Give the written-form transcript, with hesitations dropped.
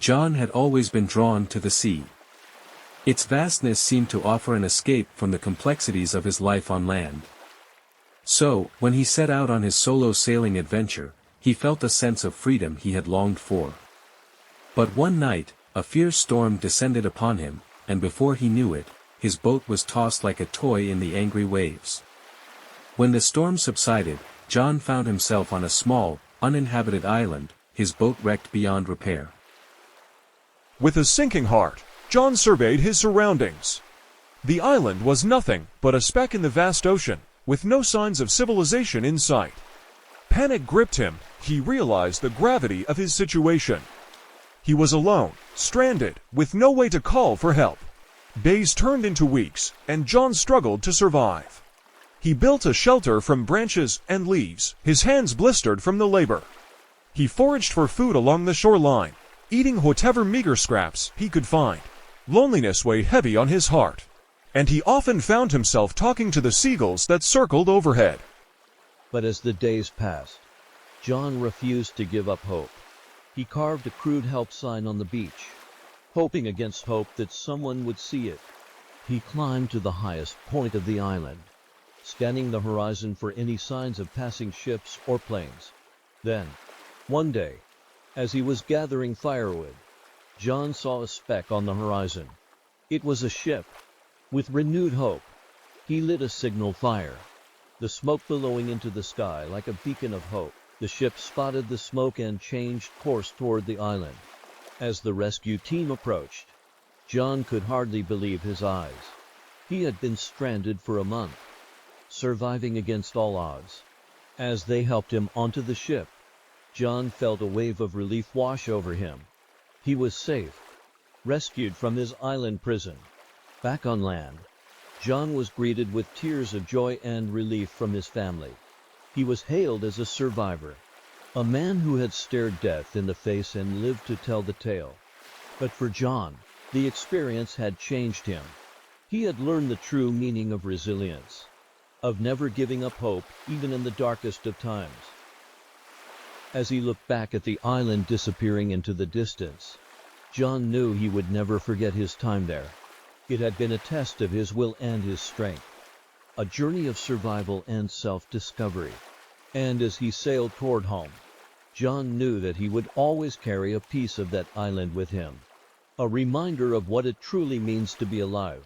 John had always been drawn to the sea. Its vastness seemed to offer an escape from the complexities of his life on land. So, when he set out on his solo sailing adventure, he felt a sense of freedom he had longed for. But one night, a fierce storm descended upon him, and before he knew it, his boat was tossed like a toy in the angry waves. When the storm subsided, John found himself on a small, uninhabited island, his boat wrecked beyond repair. With a sinking heart, John surveyed his surroundings. The island was nothing but a speck in the vast ocean, with no signs of civilization in sight. Panic gripped him. He realized the gravity of his situation. He was alone, stranded, with no way to call for help. Days turned into weeks, and John struggled to survive. He built a shelter from branches and leaves, his hands blistered from the labor. He foraged for food along the shoreline, eating whatever meager scraps he could find. Loneliness weighed heavy on his heart, and he often found himself talking to the seagulls that circled overhead. But as the days passed, John refused to give up hope. He carved a crude help sign on the beach, hoping against hope that someone would see it. He climbed to the highest point of the island, scanning the horizon for any signs of passing ships or planes. Then, one day, as he was gathering firewood, John saw a speck on the horizon. It was a ship. With renewed hope, he lit a signal fire, the smoke billowing into the sky like a beacon of hope. The ship spotted the smoke and changed course toward the island. As the rescue team approached, John could hardly believe his eyes. He had been stranded for a month, surviving against all odds. As they helped him onto the ship, John felt a wave of relief wash over him. He was safe, rescued from his island prison. Back on land, John was greeted with tears of joy and relief from his family. He was hailed as a survivor, a man who had stared death in the face and lived to tell the tale. But for John, the experience had changed him. He had learned the true meaning of resilience, of never giving up hope even in the darkest of times. As he looked back at the island disappearing into the distance, John knew he would never forget his time there. It had been a test of his will and his strength, a journey of survival and self-discovery. And as he sailed toward home, John knew that he would always carry a piece of that island with him, a reminder of what it truly means to be alive.